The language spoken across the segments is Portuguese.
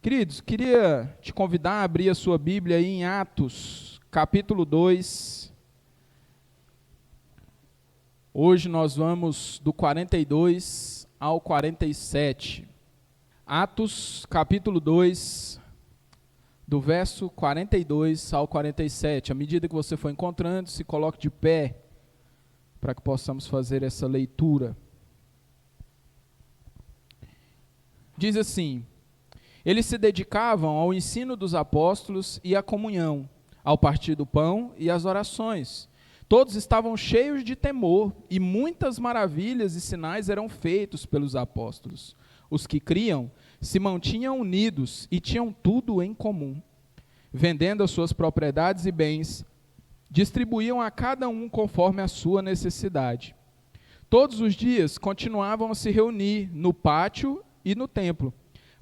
Queridos, queria te convidar a abrir a sua Bíblia aí em Atos, capítulo 2. Hoje nós vamos do 42 ao 47. Atos, capítulo 2, do verso 42 ao 47. À medida que você for encontrando, se coloque de pé para que possamos fazer essa leitura. Diz assim: eles se dedicavam ao ensino dos apóstolos e à comunhão, ao partir do pão e às orações. Todos estavam cheios de temor, e muitas maravilhas e sinais eram feitos pelos apóstolos. Os que criam se mantinham unidos e tinham tudo em comum. Vendendo as suas propriedades e bens, distribuíam a cada um conforme a sua necessidade. Todos os dias continuavam a se reunir no pátio e no templo.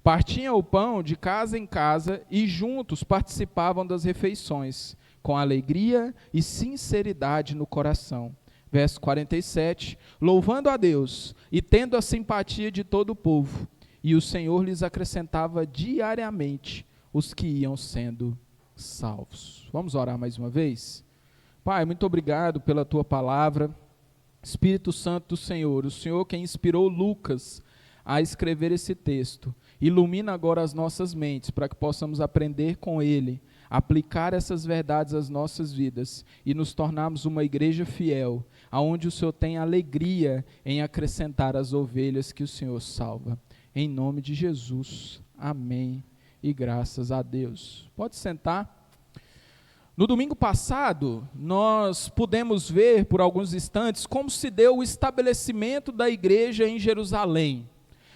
Partiam o pão de casa em casa e juntos participavam das refeições, com alegria e sinceridade no coração. Verso 47, louvando a Deus e tendo a simpatia de todo o povo, e o Senhor lhes acrescentava diariamente os que iam sendo salvos. Vamos orar mais uma vez? Pai, muito obrigado pela tua palavra. Espírito Santo do Senhor, o Senhor quem inspirou Lucas a escrever esse texto, ilumina agora as nossas mentes para que possamos aprender com ele, aplicar essas verdades às nossas vidas e nos tornarmos uma igreja fiel, aonde o Senhor tem alegria em acrescentar as ovelhas que o Senhor salva. Em nome de Jesus, amém e graças a Deus. Pode sentar. No domingo passado, nós pudemos ver por alguns instantes como se deu o estabelecimento da igreja em Jerusalém.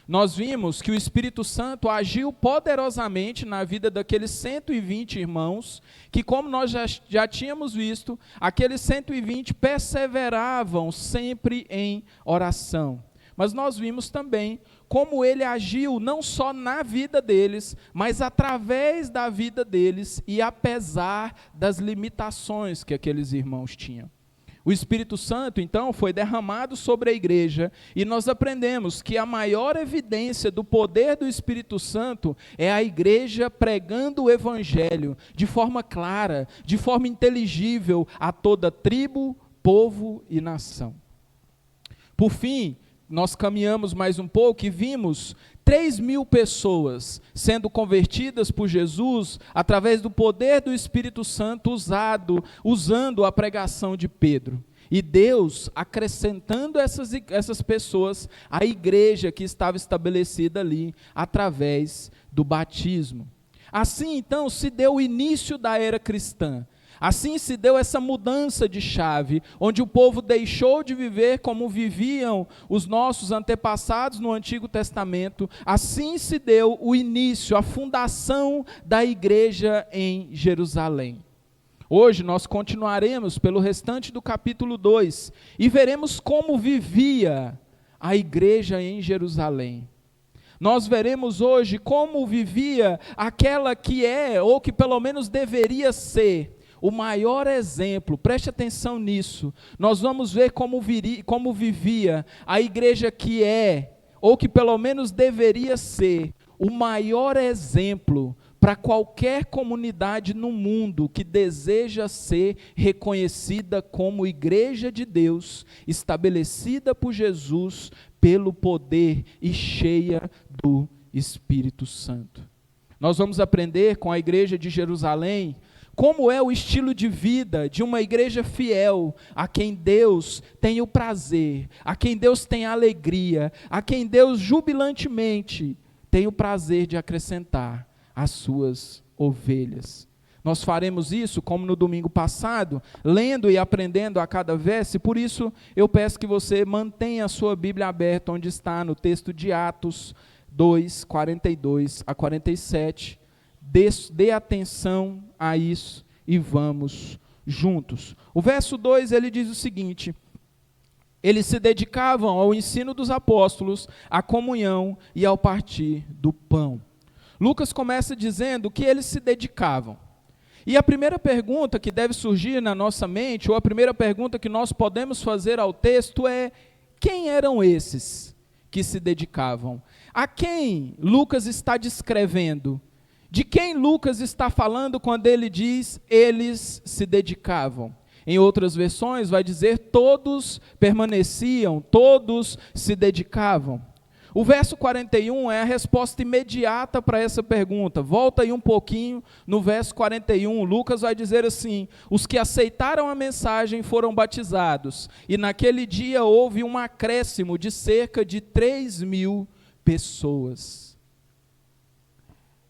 Nós vimos que o Espírito Santo agiu poderosamente na vida daqueles 120 irmãos, que como nós já tínhamos visto, aqueles 120 perseveravam sempre em oração. Mas nós vimos também como ele agiu não só na vida deles, mas através da vida deles e apesar das limitações que aqueles irmãos tinham. O Espírito Santo, então, foi derramado sobre a igreja e nós aprendemos que a maior evidência do poder do Espírito Santo é a igreja pregando o Evangelho de forma clara, de forma inteligível a toda tribo, povo e nação. Por fim, nós caminhamos mais um pouco e vimos 3.000 pessoas sendo convertidas por Jesus através do poder do Espírito Santo usando a pregação de Pedro. E Deus acrescentando essas pessoas à igreja que estava estabelecida ali através do batismo. Assim, então, se deu o início da era cristã. Assim se deu essa mudança de chave, onde o povo deixou de viver como viviam os nossos antepassados no Antigo Testamento. Assim se deu o início, a fundação da igreja em Jerusalém. Hoje nós continuaremos pelo restante do capítulo 2 e veremos como vivia a igreja em Jerusalém. Nós veremos hoje como vivia aquela que é, ou que pelo menos deveria ser, o maior exemplo. Preste atenção nisso. Nós vamos ver como vivia a igreja que é, ou que pelo menos deveria ser, o maior exemplo para qualquer comunidade no mundo que deseja ser reconhecida como igreja de Deus, estabelecida por Jesus pelo poder e cheia do Espírito Santo. Nós vamos aprender com a igreja de Jerusalém como é o estilo de vida de uma igreja fiel, a quem Deus tem o prazer, a quem Deus tem a alegria, a quem Deus jubilantemente tem o prazer de acrescentar as suas ovelhas. Nós faremos isso, como no domingo passado, lendo e aprendendo a cada verso, e por isso eu peço que você mantenha a sua Bíblia aberta, onde está no texto de Atos 2, 42 a 47, dê atenção a isso e vamos juntos. O verso 2 ele diz o seguinte: eles se dedicavam ao ensino dos apóstolos, à comunhão e ao partir do pão. Lucas começa dizendo que eles se dedicavam. E a primeira pergunta que deve surgir na nossa mente, ou a primeira pergunta que nós podemos fazer ao texto é: quem eram esses que se dedicavam? A quem Lucas está descrevendo? De quem Lucas está falando quando ele diz eles se dedicavam? Em outras versões vai dizer todos permaneciam, todos se dedicavam. O verso 41 é a resposta imediata para essa pergunta. Volta aí um pouquinho no verso 41, Lucas vai dizer assim: os que aceitaram a mensagem foram batizados, e naquele dia houve um acréscimo de cerca de 3.000 pessoas.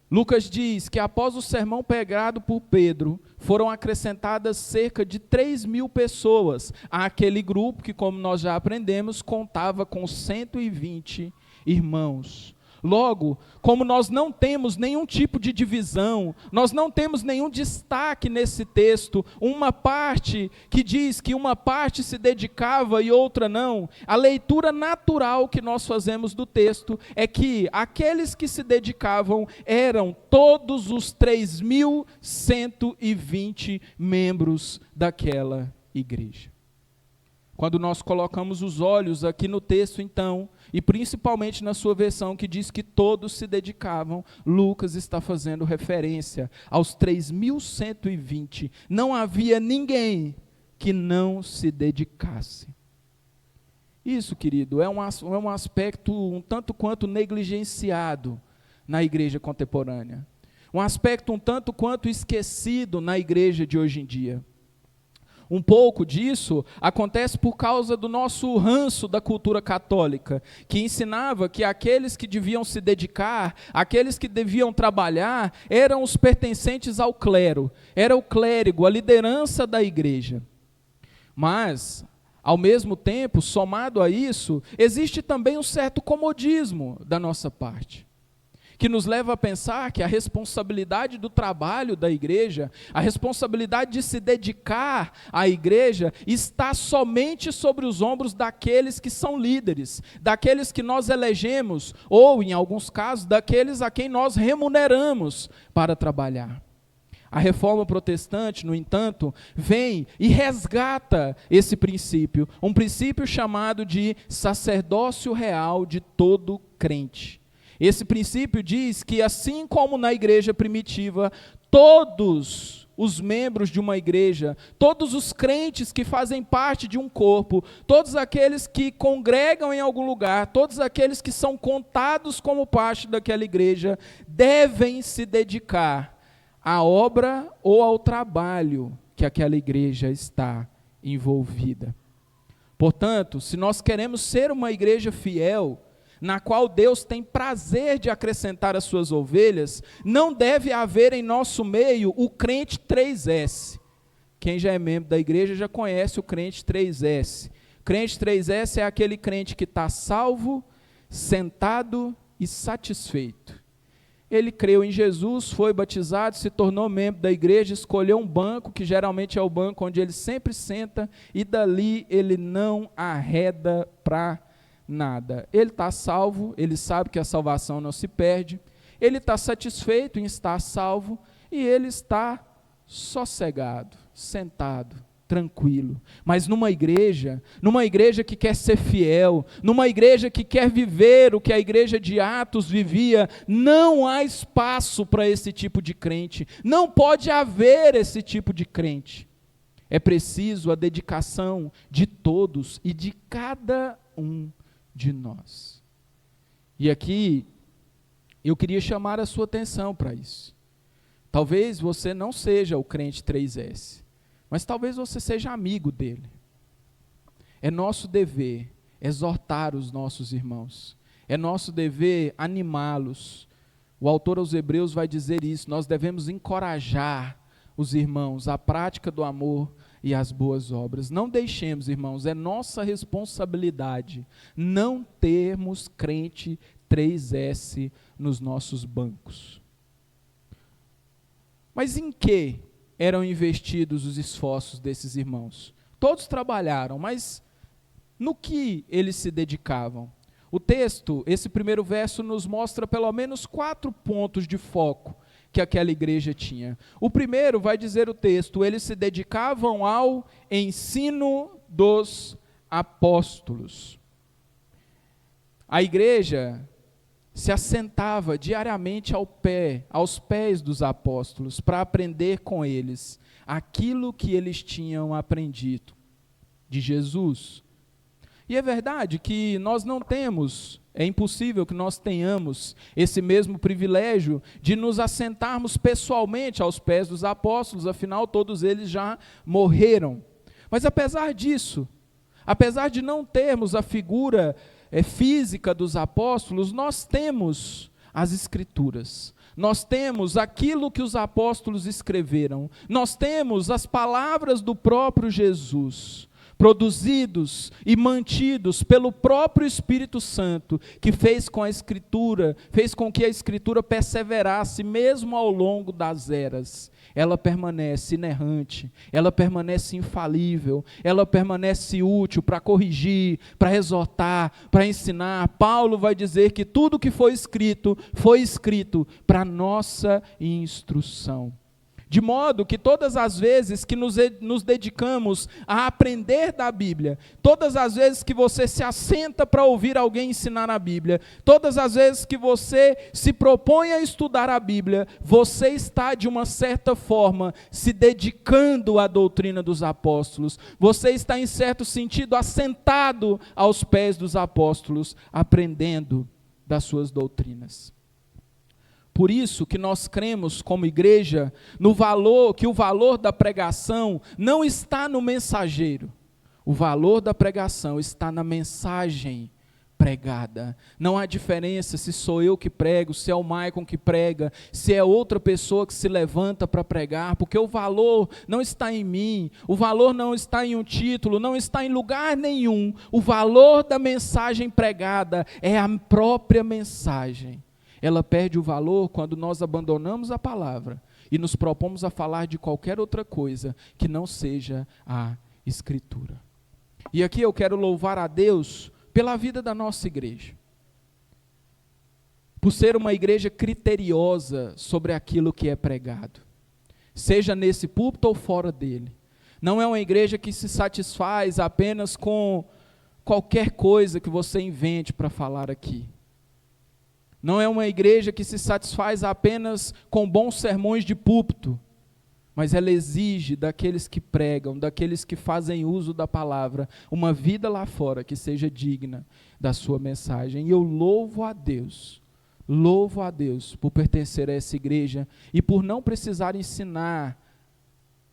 Lucas diz que após o sermão pregado por Pedro, foram acrescentadas cerca de 3.000 pessoas àquele grupo que, como nós já aprendemos, contava com 120 irmãos. Logo, como nós não temos nenhum tipo de divisão, nós não temos nenhum destaque nesse texto, uma parte que diz que uma parte se dedicava e outra não, a leitura natural que nós fazemos do texto é que aqueles que se dedicavam eram todos os 3.120 membros daquela igreja. Quando nós colocamos os olhos aqui no texto, então, e principalmente na sua versão que diz que todos se dedicavam, Lucas está fazendo referência aos 3.120. Não havia ninguém que não se dedicasse. Isso, querido, é um aspecto um tanto quanto negligenciado na igreja contemporânea. Um aspecto um tanto quanto esquecido na igreja de hoje em dia. Um pouco disso acontece por causa do nosso ranço da cultura católica, que ensinava que aqueles que deviam se dedicar, aqueles que deviam trabalhar, eram os pertencentes ao clero, era o clérigo, a liderança da igreja. Mas, ao mesmo tempo, somado a isso, existe também um certo comodismo da nossa parte, que nos leva a pensar que a responsabilidade do trabalho da igreja, a responsabilidade de se dedicar à igreja, está somente sobre os ombros daqueles que são líderes, daqueles que nós elegemos, ou, em alguns casos, daqueles a quem nós remuneramos para trabalhar. A reforma protestante, no entanto, vem e resgata esse princípio, um princípio chamado de sacerdócio real de todo crente. Esse princípio diz que, assim como na igreja primitiva, todos os membros de uma igreja, todos os crentes que fazem parte de um corpo, todos aqueles que congregam em algum lugar, todos aqueles que são contados como parte daquela igreja, devem se dedicar à obra ou ao trabalho que aquela igreja está envolvida. Portanto, se nós queremos ser uma igreja fiel, na qual Deus tem prazer de acrescentar as suas ovelhas, não deve haver em nosso meio o crente 3S. Quem já é membro da igreja já conhece o crente 3S. Crente 3S é aquele crente que está salvo, sentado e satisfeito. Ele creu em Jesus, foi batizado, se tornou membro da igreja, escolheu um banco, que geralmente é o banco onde ele sempre senta, e dali ele não arreda para nada. Ele está salvo, ele sabe que a salvação não se perde, ele está satisfeito em estar salvo e ele está sossegado, sentado, tranquilo. Mas numa igreja que quer ser fiel, numa igreja que quer viver o que a igreja de Atos vivia, não há espaço para esse tipo de crente, não pode haver esse tipo de crente. É preciso a dedicação de todos e de cada um de nós. E aqui eu queria chamar a sua atenção para isso. Talvez você não seja o crente 3S, mas talvez você seja amigo dele. É nosso dever exortar os nossos irmãos, é nosso dever animá-los. O autor aos Hebreus vai dizer isso, nós devemos encorajar os irmãos à prática do amor e as boas obras. Não deixemos, irmãos, é nossa responsabilidade não termos crente 3S nos nossos bancos. Mas em que eram investidos os esforços desses irmãos? Todos trabalharam, mas no que eles se dedicavam? O texto, esse primeiro verso, nos mostra pelo menos 4 pontos de foco que aquela igreja tinha. O primeiro, vai dizer o texto, eles se dedicavam ao ensino dos apóstolos. A igreja se assentava diariamente aos pés dos apóstolos, para aprender com eles aquilo que eles tinham aprendido de Jesus. E é verdade que nós não temos, é impossível que nós tenhamos esse mesmo privilégio de nos assentarmos pessoalmente aos pés dos apóstolos, afinal todos eles já morreram. Mas apesar disso, apesar de não termos a figura física dos apóstolos, nós temos as Escrituras. Nós temos aquilo que os apóstolos escreveram. Nós temos as palavras do próprio Jesus, produzidos e mantidos pelo próprio Espírito Santo, que fez com que a Escritura perseverasse mesmo ao longo das eras. Ela permanece inerrante, ela permanece infalível, ela permanece útil para corrigir, para exortar, para ensinar. Paulo vai dizer que tudo que foi escrito para nossa instrução. De modo que todas as vezes que nos dedicamos a aprender da Bíblia, todas as vezes que você se assenta para ouvir alguém ensinar a Bíblia, todas as vezes que você se propõe a estudar a Bíblia, você está, de uma certa forma, se dedicando à doutrina dos apóstolos. Você está, em certo sentido, assentado aos pés dos apóstolos, aprendendo das suas doutrinas. Por isso que nós cremos como igreja que o valor da pregação não está no mensageiro. O valor da pregação está na mensagem pregada. Não há diferença se sou eu que prego, se é o Maicon que prega, se é outra pessoa que se levanta para pregar, porque o valor não está em mim, o valor não está em um título, não está em lugar nenhum. O valor da mensagem pregada é a própria mensagem. Ela perde o valor quando nós abandonamos a palavra e nos propomos a falar de qualquer outra coisa que não seja a Escritura. E aqui eu quero louvar a Deus pela vida da nossa igreja, por ser uma igreja criteriosa sobre aquilo que é pregado, seja nesse púlpito ou fora dele. Não é uma igreja que se satisfaz apenas com qualquer coisa que você invente para falar aqui. Não é uma igreja que se satisfaz apenas com bons sermões de púlpito, mas ela exige daqueles que pregam, daqueles que fazem uso da palavra, uma vida lá fora que seja digna da sua mensagem. E eu louvo a Deus por pertencer a essa igreja e por não precisar ensinar,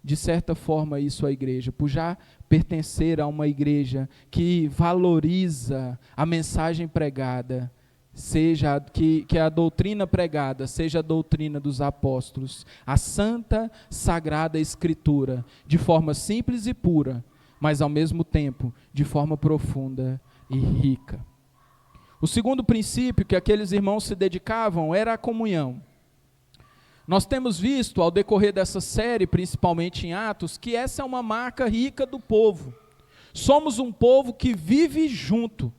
de certa forma, isso à igreja, por já pertencer a uma igreja que valoriza a mensagem pregada, seja que a doutrina pregada seja a doutrina dos apóstolos, a santa, sagrada Escritura, de forma simples e pura, mas ao mesmo tempo de forma profunda e rica. O segundo princípio que aqueles irmãos se dedicavam era a comunhão. Nós temos visto ao decorrer dessa série, principalmente em Atos, que essa é uma marca rica do povo. Somos um povo que vive junto.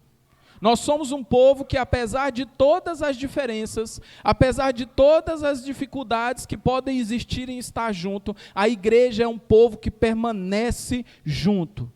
Nós somos um povo que, apesar de todas as diferenças, apesar de todas as dificuldades que podem existir em estar junto, a igreja é um povo que permanece junto.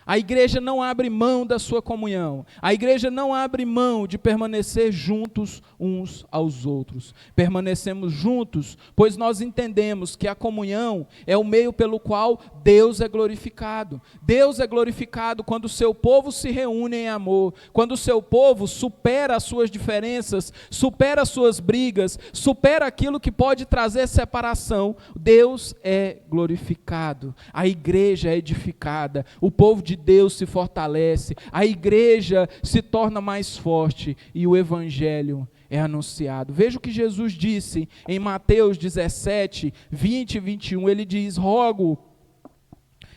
A igreja não abre mão da sua comunhão. A igreja não abre mão de permanecer juntos uns aos outros. Permanecemos juntos, pois nós entendemos que a comunhão é o meio pelo qual Deus é glorificado. Deus é glorificado quando o seu povo se reúne em amor, quando o seu povo supera as suas diferenças, supera as suas brigas, supera aquilo que pode trazer separação. Deus é glorificado, a igreja é edificada, o povo de Deus se fortalece, a igreja se torna mais forte e o evangelho é anunciado. Veja o que Jesus disse em Mateus 17, 20 e 21, ele diz,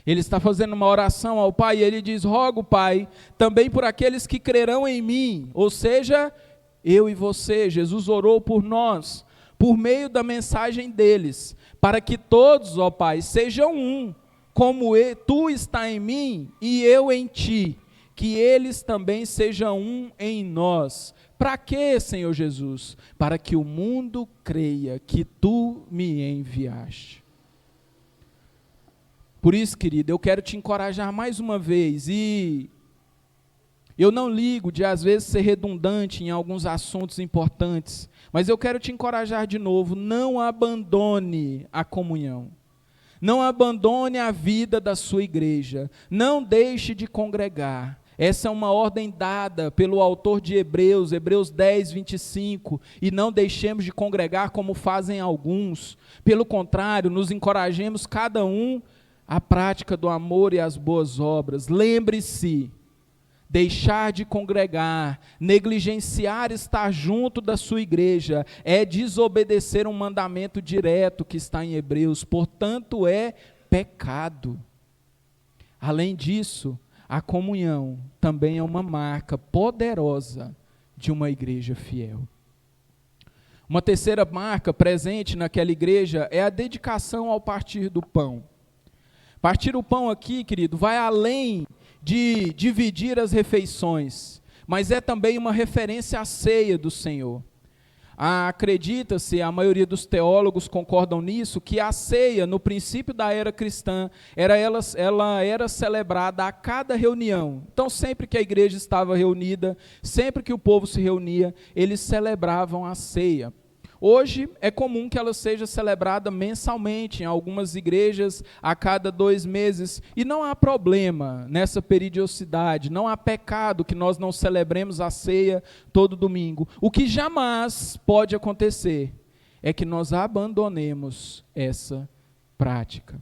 ele está fazendo uma oração ao Pai, e ele diz, rogo, Pai, também por aqueles que crerão em mim, ou seja, eu e você. Jesus orou por nós, por meio da mensagem deles, para que todos, ó Pai, sejam um, como tu está em mim e eu em ti, que eles também sejam um em nós. Para quê, Senhor Jesus? Para que o mundo creia que tu me enviaste. Por isso, querido, eu quero te encorajar mais uma vez e Eu não ligo de, às vezes, ser redundante em alguns assuntos importantes, mas eu quero te encorajar de novo, não abandone a comunhão. Não abandone a vida da sua igreja. Não deixe de congregar. Essa é uma ordem dada pelo autor de Hebreus, Hebreus 10, 25. E não deixemos de congregar como fazem alguns. Pelo contrário, nos encorajemos cada um à prática do amor e às boas obras. Lembre-se, deixar de congregar, negligenciar estar junto da sua igreja, é desobedecer um mandamento direto que está em Hebreus, portanto é pecado. Além disso, a comunhão também é uma marca poderosa de uma igreja fiel. Uma terceira marca presente naquela igreja é a dedicação ao partir do pão. Partir o pão aqui, querido, vai além de dividir as refeições, mas é também uma referência à ceia do Senhor. Acredita-se, a maioria dos teólogos concordam nisso, que a ceia, no princípio da era cristã, ela era celebrada a cada reunião. Então, sempre que a igreja estava reunida, sempre que o povo se reunia, eles celebravam a ceia. Hoje é comum que ela seja celebrada mensalmente, em algumas igrejas a cada 2 meses, e não há problema nessa periodicidade, não há pecado que nós não celebremos a ceia todo domingo. O que jamais pode acontecer é que nós abandonemos essa prática.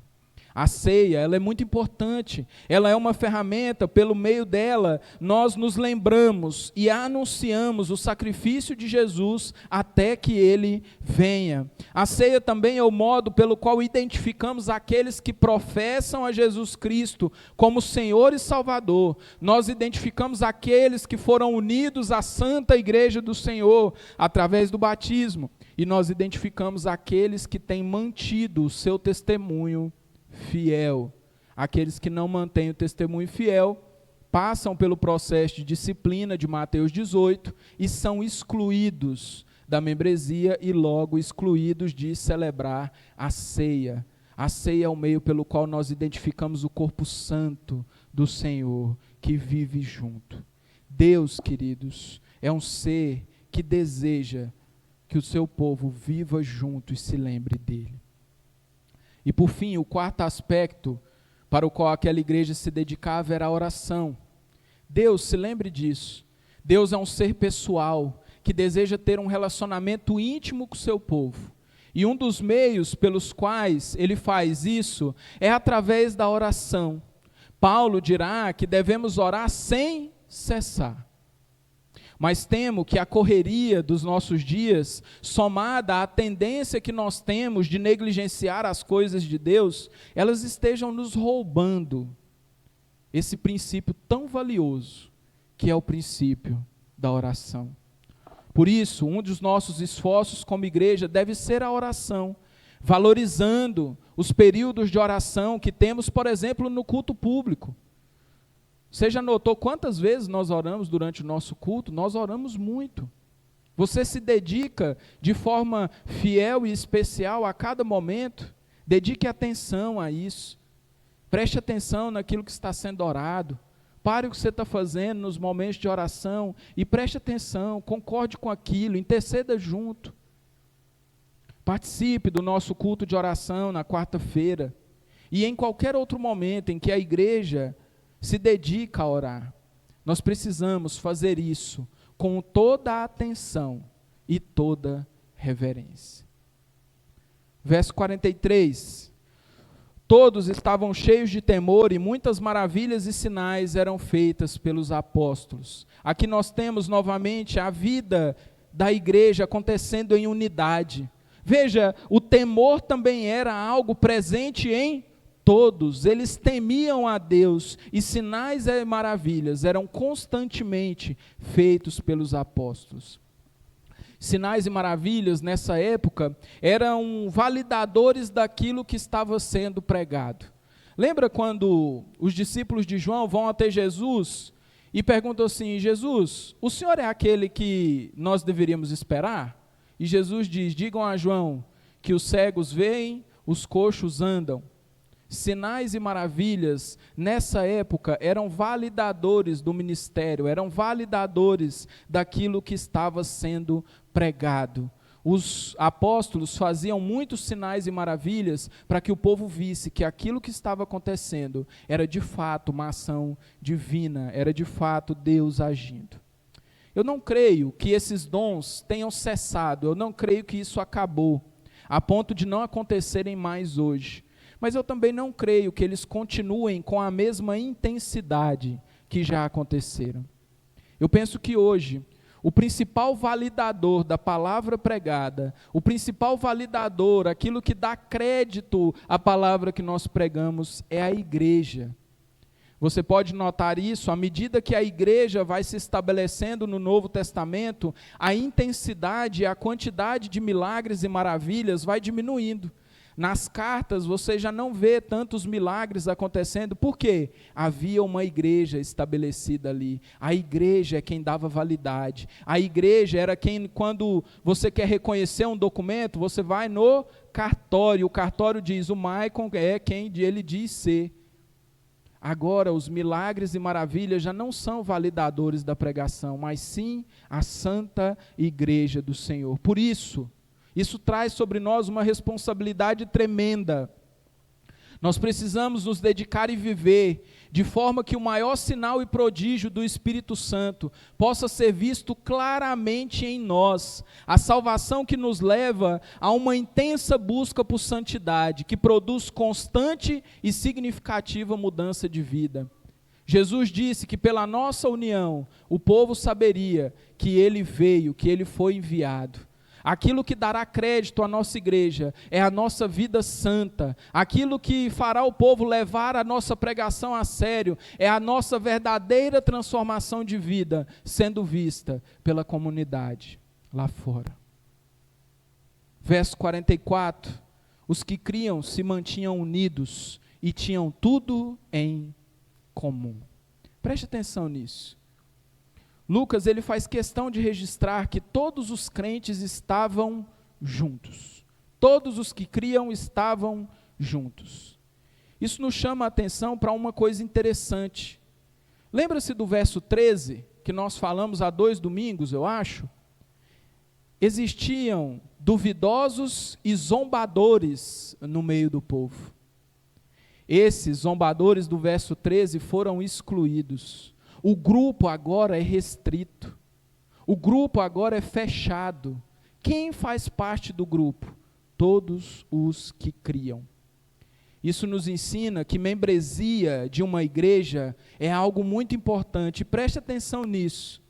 A ceia, ela é muito importante, ela é uma ferramenta, pelo meio dela, nós nos lembramos e anunciamos o sacrifício de Jesus até que Ele venha. A ceia também é o modo pelo qual identificamos aqueles que professam a Jesus Cristo como Senhor e Salvador. Nós identificamos aqueles que foram unidos à Santa Igreja do Senhor através do batismo. E nós identificamos aqueles que têm mantido o seu testemunho fiel. Aqueles que não mantêm o testemunho fiel passam pelo processo de disciplina de Mateus 18 e são excluídos da membresia e logo excluídos de celebrar a ceia. A ceia é o meio pelo qual nós identificamos o corpo santo do Senhor que vive junto. Deus, queridos, é um ser que deseja que o seu povo viva junto e se lembre dele. E por fim, o quarto aspecto para o qual aquela igreja se dedicava era a oração. Deus, se lembre disso, Deus é um ser pessoal que deseja ter um relacionamento íntimo com o seu povo. E um dos meios pelos quais ele faz isso é através da oração. Paulo dirá que devemos orar sem cessar. Mas temo que a correria dos nossos dias, somada à tendência que nós temos de negligenciar as coisas de Deus, elas estejam nos roubando esse princípio tão valioso, que é o princípio da oração. Por isso, um dos nossos esforços como igreja deve ser a oração, valorizando os períodos de oração que temos, por exemplo, no culto público. Você já notou quantas vezes nós oramos durante o nosso culto? Nós oramos muito. Você se dedica de forma fiel e especial a cada momento? Dedique atenção a isso. Preste atenção naquilo que está sendo orado. Pare o que você está fazendo nos momentos de oração e preste atenção, concorde com aquilo, interceda junto. Participe do nosso culto de oração na quarta-feira e em qualquer outro momento em que a igreja se dedica a orar. Nós precisamos fazer isso com toda a atenção e toda reverência. Verso 43. Todos estavam cheios de temor e muitas maravilhas e sinais eram feitas pelos apóstolos. Aqui nós temos novamente a vida da igreja acontecendo em unidade. Veja, o temor também era algo presente em todos, eles temiam a Deus e sinais e maravilhas eram constantemente feitos pelos apóstolos. Sinais e maravilhas nessa época eram validadores daquilo que estava sendo pregado. Lembra quando os discípulos de João vão até Jesus e perguntam assim: Jesus, o Senhor é aquele que nós deveríamos esperar? E Jesus diz: digam a João que os cegos veem, os coxos andam. Sinais e maravilhas, nessa época, eram validadores do ministério, eram validadores daquilo que estava sendo pregado. Os apóstolos faziam muitos sinais e maravilhas para que o povo visse que aquilo que estava acontecendo era de fato uma ação divina, era de fato Deus agindo. Eu não creio que esses dons tenham cessado, eu não creio que isso acabou, a ponto de não acontecerem mais hoje. Mas eu também não creio que eles continuem com a mesma intensidade que já aconteceram. Eu penso que hoje, o principal validador da palavra pregada, o principal validador, aquilo que dá crédito à palavra que nós pregamos, é a igreja. Você pode notar isso, à medida que a igreja vai se estabelecendo no Novo Testamento, a intensidade e a quantidade de milagres e maravilhas vai diminuindo. Nas cartas você já não vê tantos milagres acontecendo, por quê? Havia uma igreja estabelecida ali, a igreja é quem dava validade, a igreja era quem, quando você quer reconhecer um documento, você vai no cartório, o cartório diz, o Maicon é quem ele diz ser. Agora os milagres e maravilhas já não são validadores da pregação, mas sim a santa igreja do Senhor. Por isso traz sobre nós uma responsabilidade tremenda. Nós precisamos nos dedicar e viver de forma que o maior sinal e prodígio do Espírito Santo possa ser visto claramente em nós. A salvação que nos leva a uma intensa busca por santidade, que produz constante e significativa mudança de vida. Jesus disse que pela nossa união, o povo saberia que ele veio, que ele foi enviado. Aquilo que dará crédito à nossa igreja é a nossa vida santa. Aquilo que fará o povo levar a nossa pregação a sério é a nossa verdadeira transformação de vida sendo vista pela comunidade lá fora. Verso 44, os que criam se mantinham unidos e tinham tudo em comum. Preste atenção nisso. Lucas, ele faz questão de registrar que todos os crentes estavam juntos. Todos os que criam estavam juntos. Isso nos chama a atenção para uma coisa interessante. Lembra-se do verso 13, que nós falamos há 2 domingos, eu acho? Existiam duvidosos e zombadores no meio do povo. Esses zombadores do verso 13 foram excluídos. O grupo agora é restrito, o grupo agora é fechado. Quem faz parte do grupo? Todos os que criam. Isso nos ensina que membresia de uma igreja é algo muito importante, preste atenção nisso.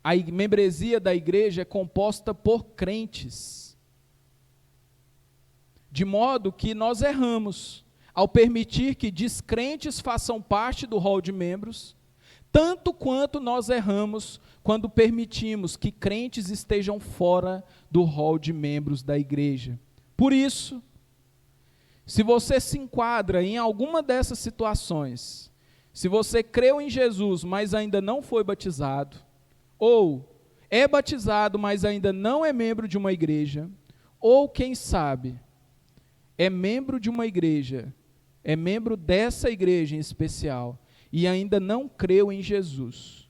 A membresia da igreja é composta por crentes, de modo que nós erramos ao permitir que descrentes façam parte do rol de membros, tanto quanto nós erramos quando permitimos que crentes estejam fora do rol de membros da igreja. Por isso, se você se enquadra em alguma dessas situações, se você creu em Jesus, mas ainda não foi batizado, ou é batizado, mas ainda não é membro de uma igreja, ou quem sabe, é membro de uma igreja, é membro dessa igreja em especial, e ainda não creu em Jesus.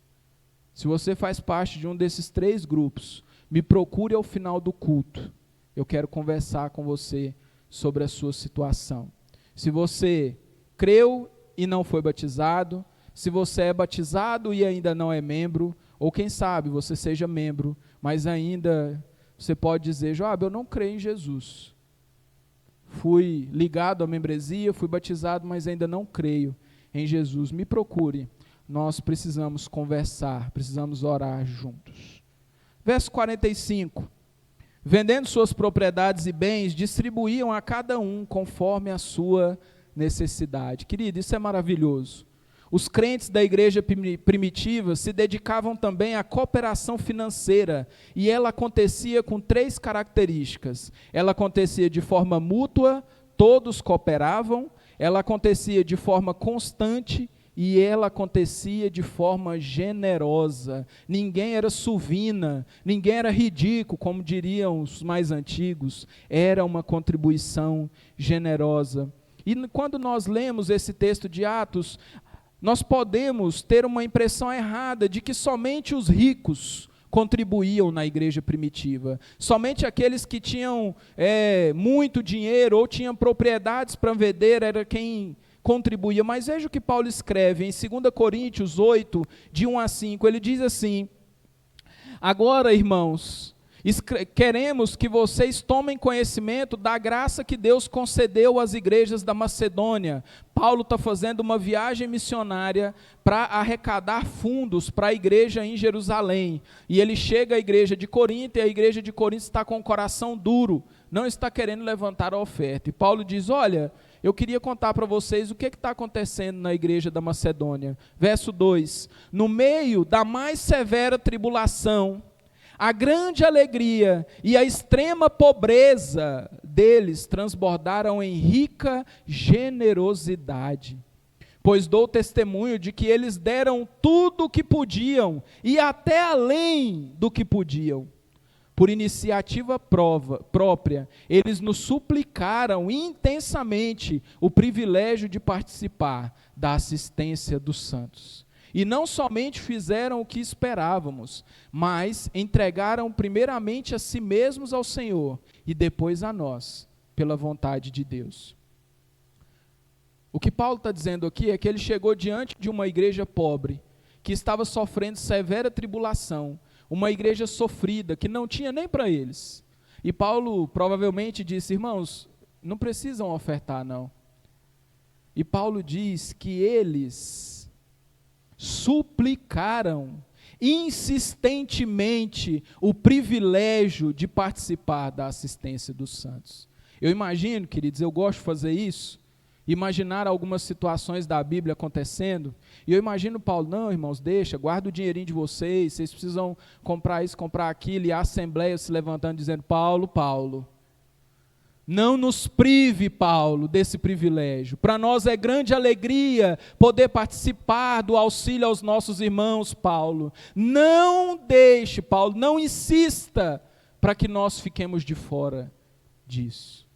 Se você faz parte de um desses 3 grupos, me procure ao final do culto. Eu quero conversar com você sobre a sua situação. Se você creu e não foi batizado, se você é batizado e ainda não é membro, ou quem sabe você seja membro, mas ainda você pode dizer, Joab, eu não creio em Jesus. Fui ligado à membresia, fui batizado, mas ainda não creio em Jesus. Me procure, nós precisamos conversar, precisamos orar juntos. Verso 45, vendendo suas propriedades e bens, distribuíam a cada um conforme a sua necessidade. Querido, isso é maravilhoso. Os crentes da igreja primitiva se dedicavam também à cooperação financeira, e ela acontecia com 3 características. Ela acontecia de forma mútua, todos cooperavam, ela acontecia de forma constante e ela acontecia de forma generosa. Ninguém era suvina, ninguém era ridículo, como diriam os mais antigos. Era uma contribuição generosa. E quando nós lemos esse texto de Atos, nós podemos ter uma impressão errada de que somente os ricos contribuíam na igreja primitiva. Somente aqueles que tinham muito dinheiro ou tinham propriedades para vender era quem contribuía. Mas veja o que Paulo escreve em 2 Coríntios 8, de 1 a 5. Ele diz assim: agora, irmãos, queremos que vocês tomem conhecimento da graça que Deus concedeu às igrejas da Macedônia. Paulo está fazendo uma viagem missionária para arrecadar fundos para a igreja em Jerusalém. E ele chega à igreja de Corinto, e a igreja de Corinto está com o coração duro, não está querendo levantar a oferta. E Paulo diz: olha, eu queria contar para vocês o que está acontecendo na igreja da Macedônia. Verso 2: no meio da mais severa tribulação, a grande alegria e a extrema pobreza deles transbordaram em rica generosidade. Pois dou testemunho de que eles deram tudo o que podiam e até além do que podiam. Por iniciativa própria, eles nos suplicaram intensamente o privilégio de participar da assistência dos santos. E não somente fizeram o que esperávamos, mas entregaram primeiramente a si mesmos ao Senhor e depois a nós, pela vontade de Deus. O que Paulo está dizendo aqui é que ele chegou diante de uma igreja pobre, que estava sofrendo severa tribulação, uma igreja sofrida, que não tinha nem para eles. E Paulo provavelmente disse: irmãos, não precisam ofertar não. E Paulo diz que eles suplicaram insistentemente o privilégio de participar da assistência dos santos. Eu imagino, queridos, eu gosto de fazer isso, imaginar algumas situações da Bíblia acontecendo, e eu imagino Paulo: não, irmãos, deixa, guarda o dinheirinho de vocês precisam comprar isso, comprar aquilo, e a assembleia se levantando dizendo: Paulo, não nos prive, Paulo, desse privilégio. Para nós é grande alegria poder participar do auxílio aos nossos irmãos, Paulo. Não deixe, Paulo, não insista para que nós fiquemos de fora disso.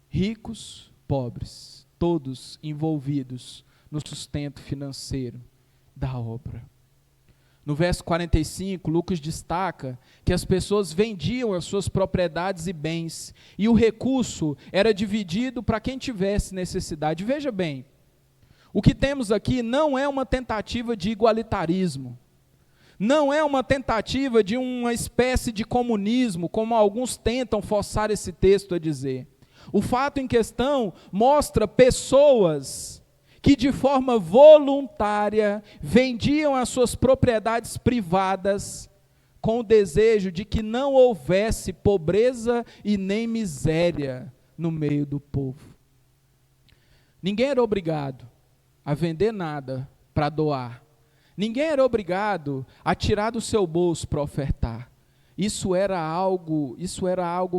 Ricos, pobres, todos envolvidos no sustento financeiro da obra. No verso 45, Lucas destaca que as pessoas vendiam as suas propriedades e bens, e o recurso era dividido para quem tivesse necessidade. Veja bem, o que temos aqui não é uma tentativa de igualitarismo, não é uma tentativa de uma espécie de comunismo, como alguns tentam forçar esse texto a dizer. O fato em questão mostra pessoas que de forma voluntária vendiam as suas propriedades privadas com o desejo de que não houvesse pobreza e nem miséria no meio do povo. Ninguém era obrigado a vender nada para doar. Ninguém era obrigado a tirar do seu bolso para ofertar. Isso era algo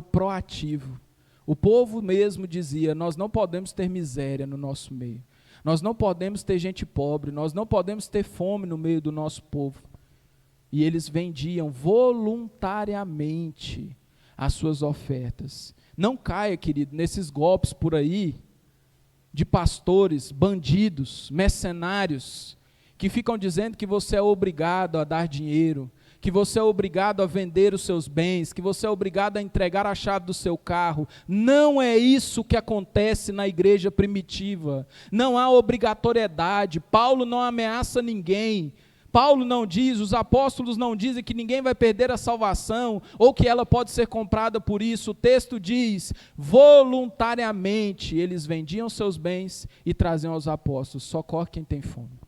proativo. O povo mesmo dizia: nós não podemos ter miséria no nosso meio. Nós não podemos ter gente pobre, nós não podemos ter fome no meio do nosso povo. E eles vendiam voluntariamente as suas ofertas. Não caia, querido, nesses golpes por aí, de pastores, bandidos, mercenários, que ficam dizendo que você é obrigado a dar dinheiro, que você é obrigado a vender os seus bens, que você é obrigado a entregar a chave do seu carro. Não é isso que acontece na igreja primitiva. Não há obrigatoriedade. Paulo não ameaça ninguém. Paulo não diz, os apóstolos não dizem que ninguém vai perder a salvação, ou que ela pode ser comprada por isso. O texto diz: voluntariamente eles vendiam seus bens e traziam aos apóstolos. Socorre quem tem fome.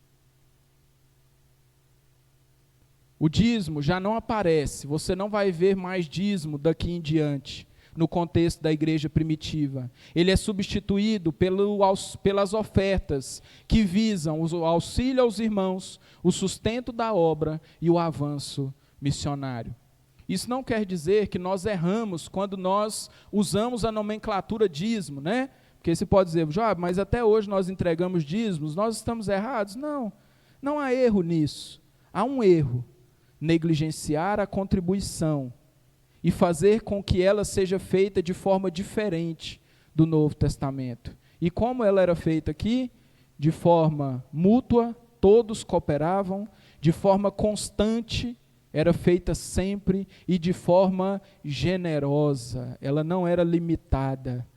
O dízimo já não aparece, você não vai ver mais dízimo daqui em diante, no contexto da igreja primitiva. Ele é substituído pelas ofertas que visam o auxílio aos irmãos, o sustento da obra e o avanço missionário. Isso não quer dizer que nós erramos quando nós usamos a nomenclatura dízimo, né? Porque você pode dizer, mas até hoje nós entregamos dízimos, nós estamos errados? Não, não há erro nisso. Há um erro, negligenciar a contribuição e fazer com que ela seja feita de forma diferente do Novo Testamento. E como ela era feita aqui? De forma mútua, todos cooperavam, de forma constante, era feita sempre e de forma generosa, ela não era limitada.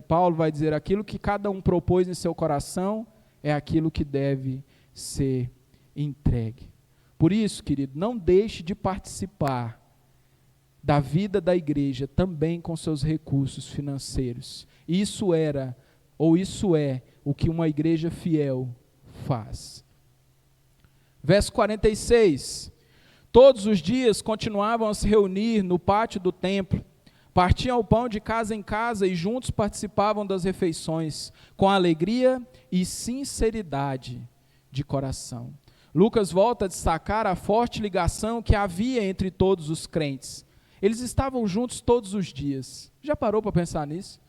Paulo vai dizer, aquilo que cada um propôs em seu coração é aquilo que deve ser entregue. Por isso, querido, não deixe de participar da vida da igreja também com seus recursos financeiros. Isso é o que uma igreja fiel faz. Verso 46, todos os dias continuavam a se reunir no pátio do templo, partiam o pão de casa em casa e juntos participavam das refeições, com alegria e sinceridade de coração. Lucas volta a destacar a forte ligação que havia entre todos os crentes. Eles estavam juntos todos os dias. Já parou para pensar nisso?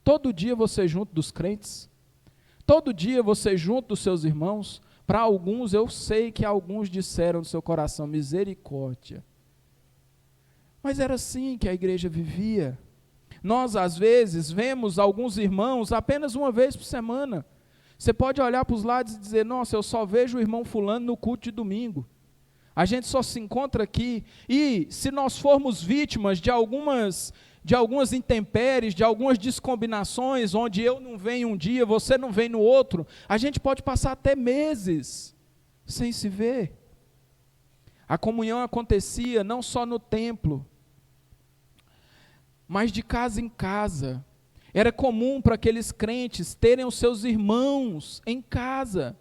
Todo dia você junto dos crentes? Todo dia você junto dos seus irmãos? Para alguns, eu sei que alguns disseram no seu coração, misericórdia. Mas era assim que a igreja vivia. Nós, às vezes, vemos alguns irmãos apenas uma vez por semana. Você pode olhar para os lados e dizer, nossa, eu só vejo o irmão fulano no culto de domingo. A gente só se encontra aqui. E se nós formos vítimas de algumas intempéries, de algumas descombinações, onde eu não venho um dia, você não vem no outro, a gente pode passar até meses sem se ver. A comunhão acontecia não só no templo, mas de casa em casa. Era comum para aqueles crentes terem os seus irmãos em casa.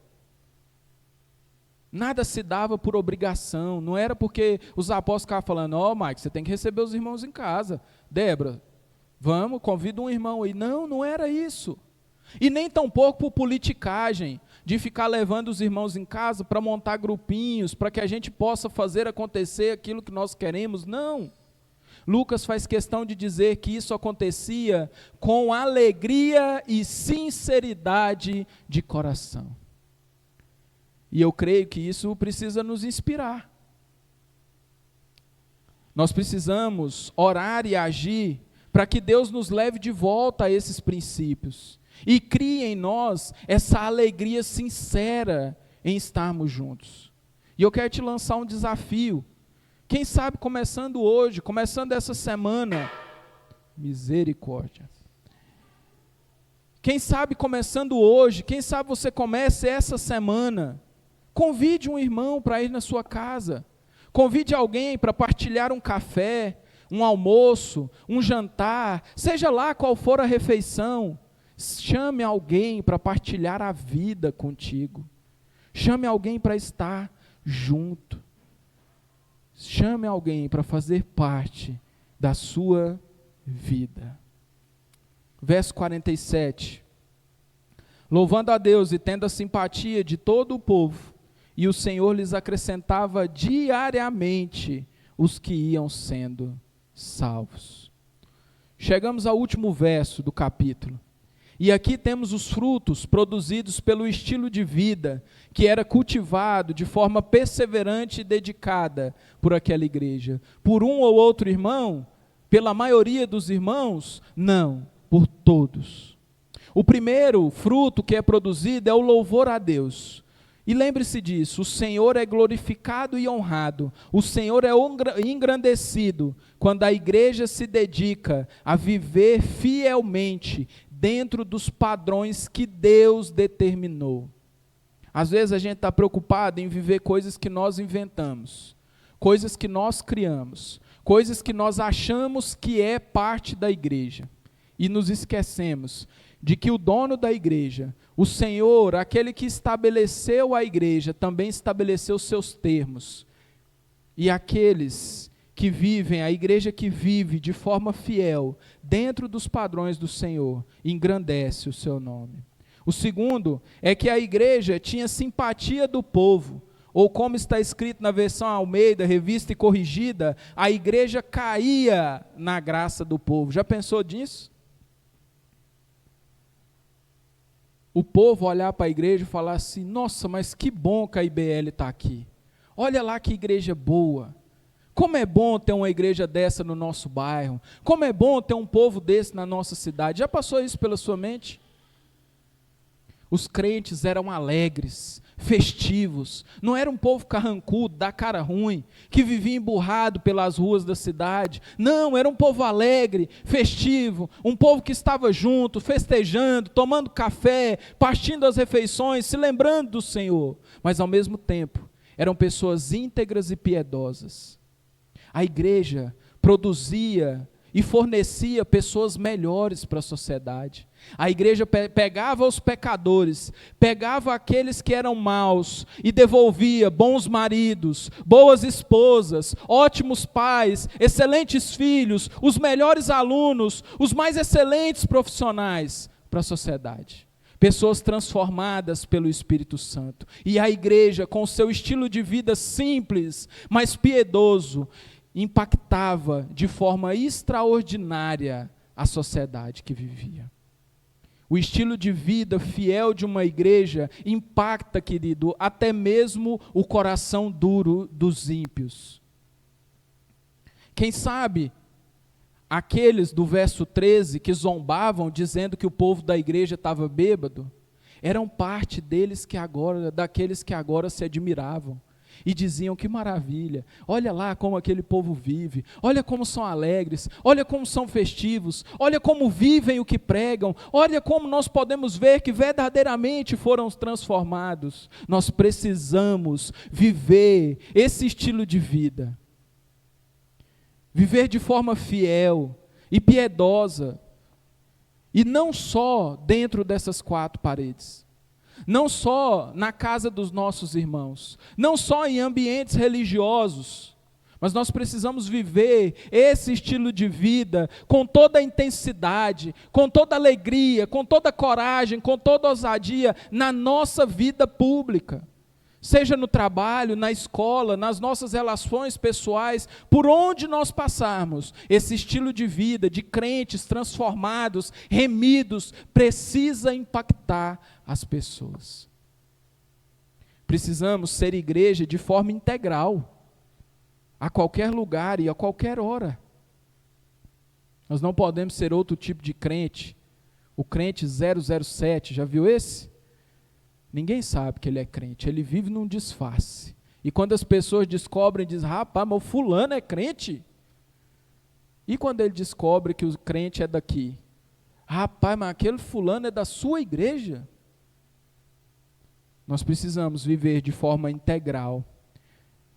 Nada se dava por obrigação, não era porque os apóstolos ficavam falando, Mike, você tem que receber os irmãos em casa. Débora, vamos, convida um irmão aí. Não, não era isso. E nem tampouco por politicagem, de ficar levando os irmãos em casa para montar grupinhos, para que a gente possa fazer acontecer aquilo que nós queremos. Não. Lucas faz questão de dizer que isso acontecia com alegria e sinceridade de coração. E eu creio que isso precisa nos inspirar. Nós precisamos orar e agir para que Deus nos leve de volta a esses princípios e crie em nós essa alegria sincera em estarmos juntos. E eu quero te lançar um desafio. Quem sabe começando hoje, começando essa semana, misericórdia. Quem sabe começando hoje, quem sabe você comece essa semana, convide um irmão para ir na sua casa. Convide alguém para partilhar um café, um almoço, um jantar, seja lá qual for a refeição. Chame alguém para partilhar a vida contigo. Chame alguém para estar junto. Chame alguém para fazer parte da sua vida. Verso 47. Louvando a Deus e tendo a simpatia de todo o povo, e o Senhor lhes acrescentava diariamente os que iam sendo salvos. Chegamos ao último verso do capítulo. E aqui temos os frutos produzidos pelo estilo de vida que era cultivado de forma perseverante e dedicada por aquela igreja. Por um ou outro irmão? Pela maioria dos irmãos? Não, por todos. O primeiro fruto que é produzido é o louvor a Deus. E lembre-se disso, o Senhor é glorificado e honrado, o Senhor é engrandecido quando a igreja se dedica a viver fielmente dentro dos padrões que Deus determinou. Às vezes a gente está preocupado em viver coisas que nós inventamos, coisas que nós criamos, coisas que nós achamos que é parte da igreja. E nos esquecemos de que o dono da igreja, o Senhor, aquele que estabeleceu a igreja, também estabeleceu seus termos. E aqueles que vivem, a igreja que vive de forma fiel, dentro dos padrões do Senhor, engrandece o seu nome. O segundo é que a igreja tinha simpatia do povo, ou como está escrito na versão Almeida, revista e corrigida, a igreja caía na graça do povo. Já pensou nisso? o povo olhar para a igreja e falar assim: nossa, mas que bom que a IBL está aqui. Olha lá que igreja boa. Como é bom ter uma igreja dessa no nosso bairro. Como é bom ter um povo desse na nossa cidade. Já passou isso pela sua mente? Os crentes eram alegres, festivos. Não era um povo carrancudo, da cara ruim, que vivia emburrado pelas ruas da cidade. Não, era um povo alegre, festivo. Um povo que estava junto, festejando, tomando café, partindo as refeições, se lembrando do Senhor. Mas ao mesmo tempo, eram pessoas íntegras e piedosas. A igreja produzia e fornecia pessoas melhores para a sociedade. A igreja pegava os pecadores, pegava aqueles que eram maus e devolvia bons maridos, boas esposas, ótimos pais, excelentes filhos, os melhores alunos, os mais excelentes profissionais para a sociedade. Pessoas transformadas pelo Espírito Santo. E a igreja, com o seu estilo de vida simples, mas piedoso, impactava de forma extraordinária a sociedade que vivia. O estilo de vida fiel de uma igreja impacta, querido, até mesmo o coração duro dos ímpios. Quem sabe aqueles do verso 13 que zombavam dizendo que o povo da igreja estava bêbado, eram parte daqueles que agora se admiravam. E diziam: que maravilha, olha lá como aquele povo vive, olha como são alegres, olha como são festivos, olha como vivem o que pregam, olha como nós podemos ver que verdadeiramente foram transformados. Nós precisamos viver esse estilo de vida, viver de forma fiel e piedosa, e não só dentro dessas quatro paredes. Não só na casa dos nossos irmãos, não só em ambientes religiosos, mas nós precisamos viver esse estilo de vida com toda a intensidade, com toda a alegria, com toda a coragem, com toda a ousadia na nossa vida pública. Seja no trabalho, na escola, nas nossas relações pessoais, por onde nós passarmos, esse estilo de vida de crentes transformados, remidos, precisa impactar as pessoas. Precisamos ser igreja de forma integral, a qualquer lugar e a qualquer hora. Nós não podemos ser outro tipo de crente, o crente 007, já viu esse? Ninguém sabe que ele é crente, ele vive num disfarce. E quando as pessoas descobrem, dizem: rapaz, mas o fulano é crente. E quando ele descobre que o crente é daqui: rapaz, mas aquele fulano é da sua igreja. Nós precisamos viver de forma integral.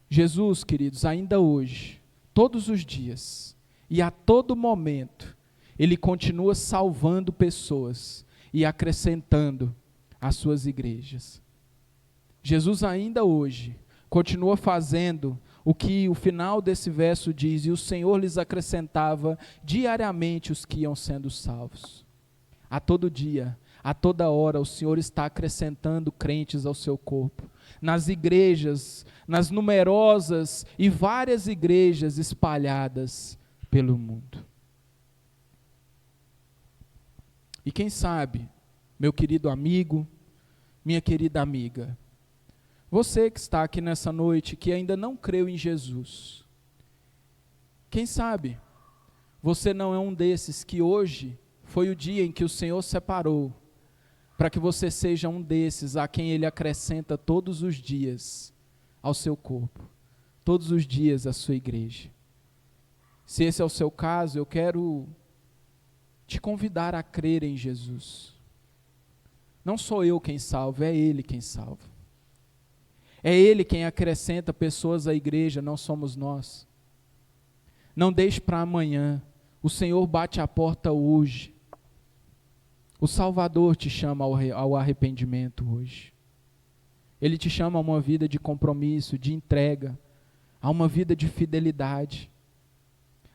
Jesus, queridos, ainda hoje, todos os dias e a todo momento, Ele continua salvando pessoas e acrescentando as suas igrejas. Jesus ainda hoje continua fazendo o que o final desse verso diz: e o Senhor lhes acrescentava diariamente os que iam sendo salvos. A todo dia, a toda hora, o Senhor está acrescentando crentes ao seu corpo. Nas igrejas, nas numerosas e várias igrejas espalhadas pelo mundo. E quem sabe, meu querido amigo, minha querida amiga, você que está aqui nessa noite, que ainda não creu em Jesus, quem sabe você não é um desses que hoje foi o dia em que o Senhor separou, para que você seja um desses a quem Ele acrescenta todos os dias ao seu corpo, todos os dias à sua igreja. Se esse é o seu caso, eu quero te convidar a crer em Jesus. Não sou eu quem salvo, é Ele quem salva. É Ele quem acrescenta pessoas à igreja, não somos nós. Não deixe para amanhã, o Senhor bate a porta hoje. O Salvador te chama ao arrependimento hoje. Ele te chama a uma vida de compromisso, de entrega, a uma vida de fidelidade,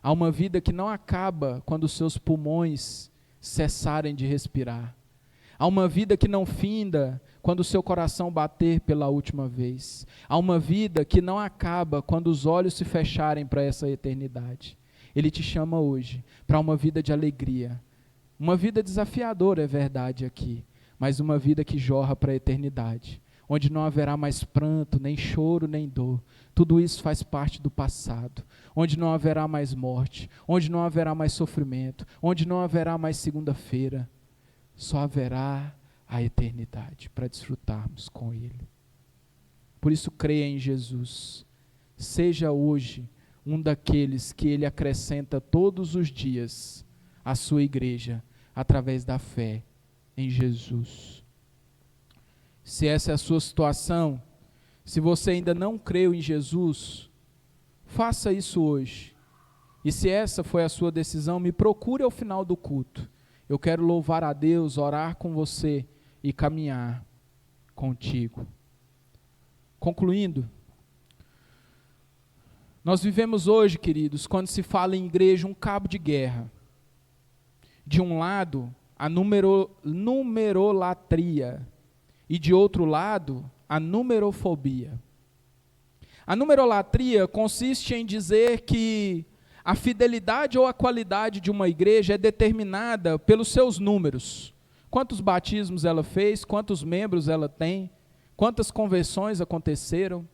a uma vida que não acaba quando os seus pulmões cessarem de respirar. Há uma vida que não finda quando o seu coração bater pela última vez. Há uma vida que não acaba quando os olhos se fecharem para essa eternidade. Ele te chama hoje para uma vida de alegria. Uma vida desafiadora, é verdade aqui, mas uma vida que jorra para a eternidade, onde não haverá mais pranto, nem choro, nem dor. Tudo isso faz parte do passado, onde não haverá mais morte, onde não haverá mais sofrimento, onde não haverá mais segunda-feira. Só haverá a eternidade para desfrutarmos com Ele. Por isso, creia em Jesus. Seja hoje um daqueles que Ele acrescenta todos os dias à sua igreja, através da fé em Jesus. Se essa é a sua situação, se você ainda não creu em Jesus, faça isso hoje. E se essa foi a sua decisão, me procure ao final do culto. Eu quero louvar a Deus, orar com você e caminhar contigo. Concluindo, nós vivemos hoje, queridos, quando se fala em igreja, um cabo de guerra. De um lado, a numerolatria, e de outro lado, a numerofobia. A numerolatria consiste em dizer que a fidelidade ou a qualidade de uma igreja é determinada pelos seus números. Quantos batismos ela fez, quantos membros ela tem, quantas conversões aconteceram,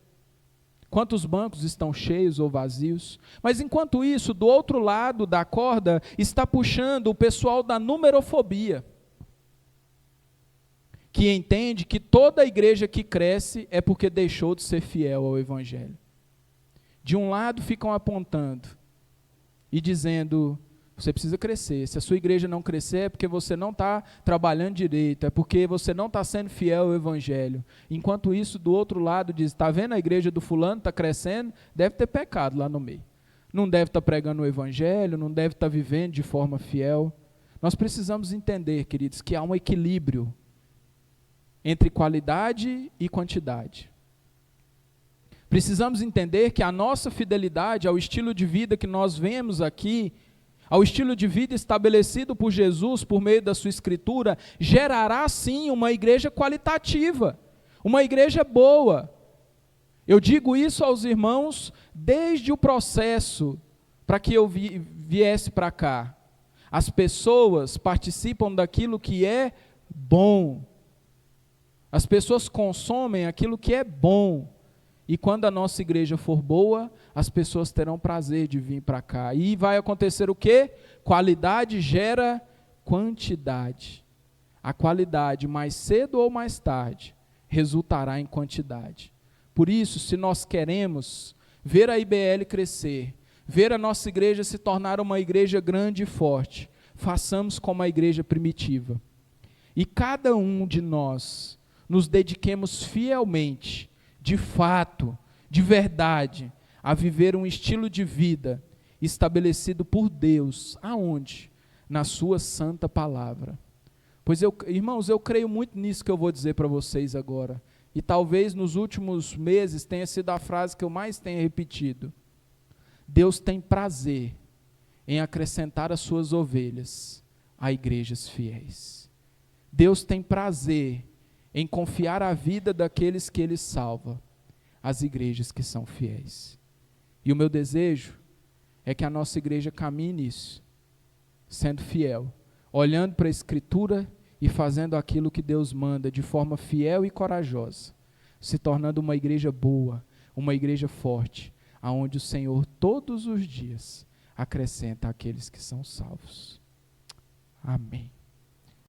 quantos bancos estão cheios ou vazios. Mas enquanto isso, do outro lado da corda, está puxando o pessoal da numerofobia, que entende que toda igreja que cresce é porque deixou de ser fiel ao Evangelho. De um lado ficam apontando e dizendo, você precisa crescer. Se a sua igreja não crescer é porque você não está trabalhando direito, é porque você não está sendo fiel ao Evangelho. Enquanto isso, do outro lado diz, está vendo a igreja do fulano, está crescendo, deve ter pecado lá no meio. Não deve estar pregando o Evangelho, não deve estar vivendo de forma fiel. Nós precisamos entender, queridos, que há um equilíbrio entre qualidade e quantidade. Precisamos entender que a nossa fidelidade ao estilo de vida que nós vemos aqui, ao estilo de vida estabelecido por Jesus por meio da sua Escritura, gerará sim uma igreja qualitativa, uma igreja boa. Eu digo isso aos irmãos desde o processo para que eu viesse para cá. As pessoas participam daquilo que é bom. As pessoas consomem aquilo que é bom. E quando a nossa igreja for boa, as pessoas terão prazer de vir para cá. E vai acontecer o quê? Qualidade gera quantidade. A qualidade, mais cedo ou mais tarde, resultará em quantidade. Por isso, se nós queremos ver a IBL crescer, ver a nossa igreja se tornar uma igreja grande e forte, façamos como a igreja primitiva. E cada um de nós nos dediquemos fielmente, de fato, de verdade, a viver um estilo de vida estabelecido por Deus. Aonde? Na sua santa palavra. Pois, irmãos, eu creio muito nisso que eu vou dizer para vocês agora. E talvez nos últimos meses tenha sido a frase que eu mais tenha repetido. Deus tem prazer em acrescentar as suas ovelhas a igrejas fiéis. Deus tem prazer em confiar a vida daqueles que Ele salva, às igrejas que são fiéis. E o meu desejo é que a nossa igreja caminhe nisso, sendo fiel, olhando para a Escritura e fazendo aquilo que Deus manda de forma fiel e corajosa, se tornando uma igreja boa, uma igreja forte, aonde o Senhor todos os dias acrescenta aqueles que são salvos. Amém.